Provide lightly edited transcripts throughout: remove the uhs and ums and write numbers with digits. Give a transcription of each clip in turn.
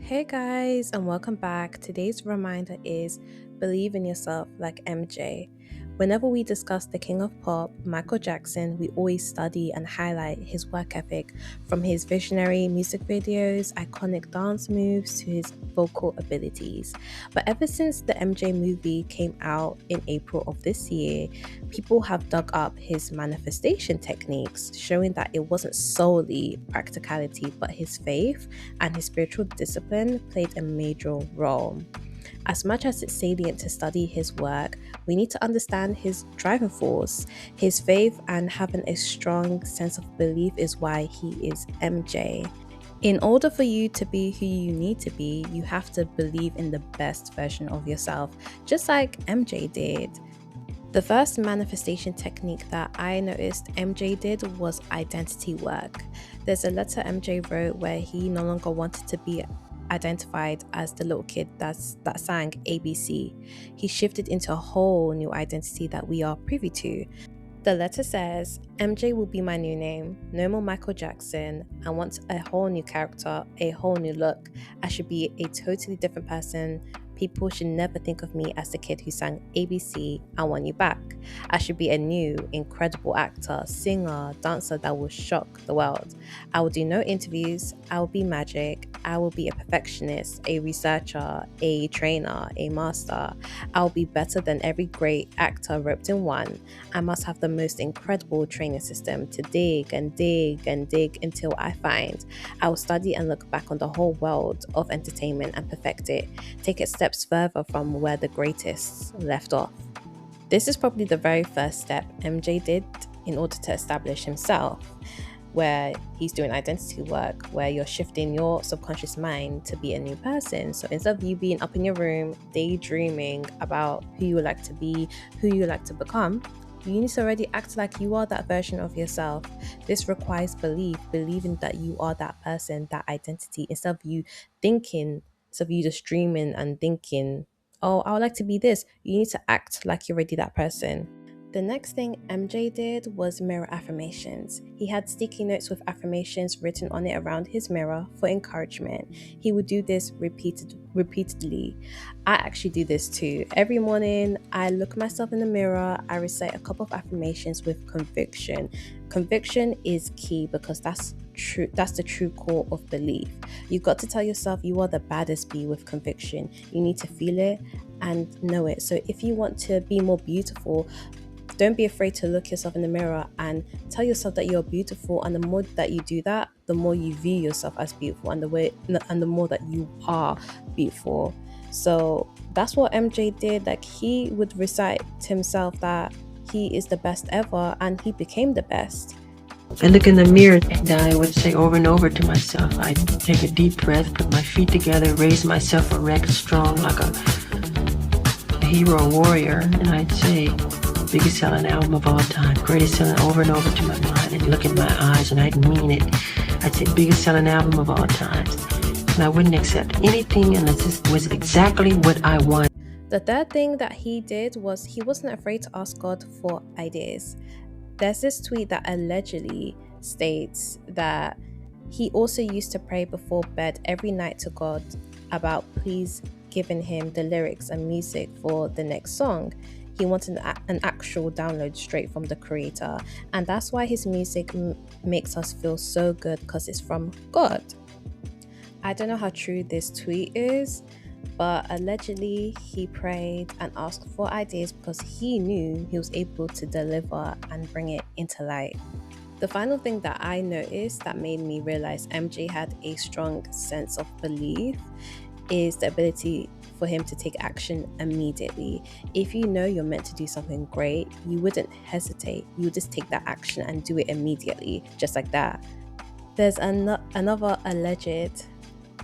Hey guys, and welcome back. Today's reminder is believe in yourself like MJ. Whenever we discuss the king of pop, Michael Jackson, we always study and highlight his work ethic, from his visionary music videos, iconic dance moves, to his vocal abilities. But ever since the MJ movie came out in April of this year, people have dug up his manifestation techniques, showing that it wasn't solely practicality but his faith and his spiritual discipline played a major role. As much as it's salient to study his work, we need to understand his driving force. His faith and having a strong sense of belief is why he is MJ. In order for you to be who you need to be, you have to believe in the best version of yourself, just like MJ did. The first manifestation technique that I noticed MJ did was identity work. There's a letter MJ wrote where he no longer wanted to be identified as the little kid that sang ABC. He shifted into a whole new identity that we are privy to. The letter says, MJ will be my new name, no more Michael Jackson. I want a whole new character, a whole new look. I should be a totally different person. People should never think of me as the kid who sang ABC, I Want You Back. I should be a new, incredible actor, singer, dancer that will shock the world. I will do no interviews. I will be magic. I will be a perfectionist, a researcher, a trainer, a master. I will be better than every great actor roped in one. I must have the most incredible training system to dig and dig and dig until I find. I will study and look back on the whole world of entertainment and perfect it, take it steps further from where the greatest left off. This is probably the very first step MJ did in order to establish himself, where he's doing identity work, where you're shifting your subconscious mind to be a new person. So instead of you being up in your room, daydreaming about who you would like to be, who you would like to become, you need to already act like you are that version of yourself. This requires belief, believing that you are that person, that identity, instead of you just dreaming and thinking, oh, I would like to be this. You need to act like you're already that person. The next thing MJ did was mirror affirmations. He had sticky notes with affirmations written on it around his mirror for encouragement. He would do this repeatedly. I actually do this too. Every morning, I look myself in the mirror, I recite a couple of affirmations with conviction. Conviction is key because that's true. That's the true core of belief. You've got to tell yourself you are the baddest bee with conviction. You need to feel it and know it. So if you want to be more beautiful, don't be afraid to look yourself in the mirror and tell yourself that you're beautiful. And the more that you do that, the more you view yourself as beautiful, and the more that you are beautiful. So that's what MJ did. Like, he would recite to himself that he is the best ever, and he became the best. I look in the mirror and I would say over and over to myself, I'd take a deep breath, put my feet together, raise myself erect, strong like a hero, a warrior, and I'd say, biggest selling album of all time, greatest selling, over and over to my mind, and look in my eyes and I'd mean it. I'd say biggest selling album of all time. And I wouldn't accept anything unless it was exactly what I wanted. The third thing that he did was he wasn't afraid to ask God for ideas. There's this tweet that allegedly states that he also used to pray before bed every night to God about please giving him the lyrics and music for the next song. He wanted an actual download straight from the creator, and that's why his music makes us feel so good, because it's from God. I don't know how true this tweet is, but allegedly he prayed and asked for ideas because he knew he was able to deliver and bring it into light. The final thing that I noticed that made me realize MJ had a strong sense of belief is the ability for him to take action immediately. If you know you're meant to do something great, you wouldn't hesitate. You would just take that action and do it immediately, just like that. There's another alleged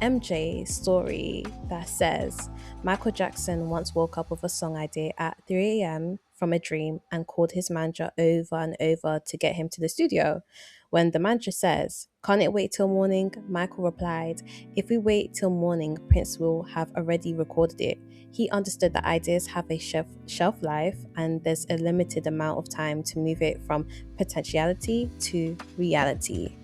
MJ story that says Michael Jackson once woke up with a song idea at 3 a.m. from a dream and called his manager over and over to get him to the studio. When the manager says, "Can't it wait till morning?" Michael replied, "If we wait till morning, Prince will have already recorded it." He understood that ideas have a shelf life, and there's a limited amount of time to move it from potentiality to reality.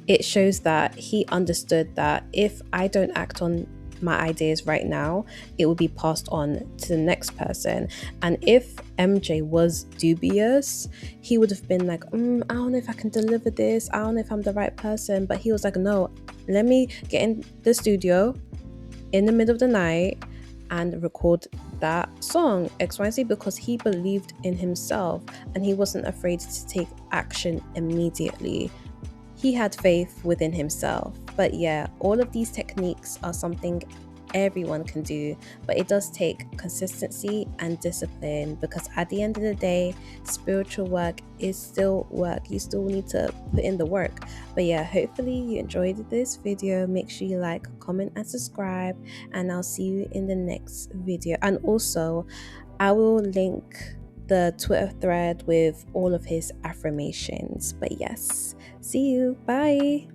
It shows that he understood that if I don't act on my ideas right now, it will be passed on to the next person. And if MJ was dubious, he would have been like, I don't know if I can deliver this. I don't know if I'm the right person. But he was like, no, let me get in the studio in the middle of the night and record that song XYZ, because he believed in himself and he wasn't afraid to take action immediately. He had faith within himself. But yeah, all of these techniques are something everyone can do, but it does take consistency and discipline, because at the end of the day, spiritual work is still work. You still need to put in the work. But yeah, hopefully you enjoyed this video. Make sure you like, comment, and subscribe, and I'll see you in the next video. And also, I will link the Twitter thread with all of his affirmations. But yes, see you. Bye.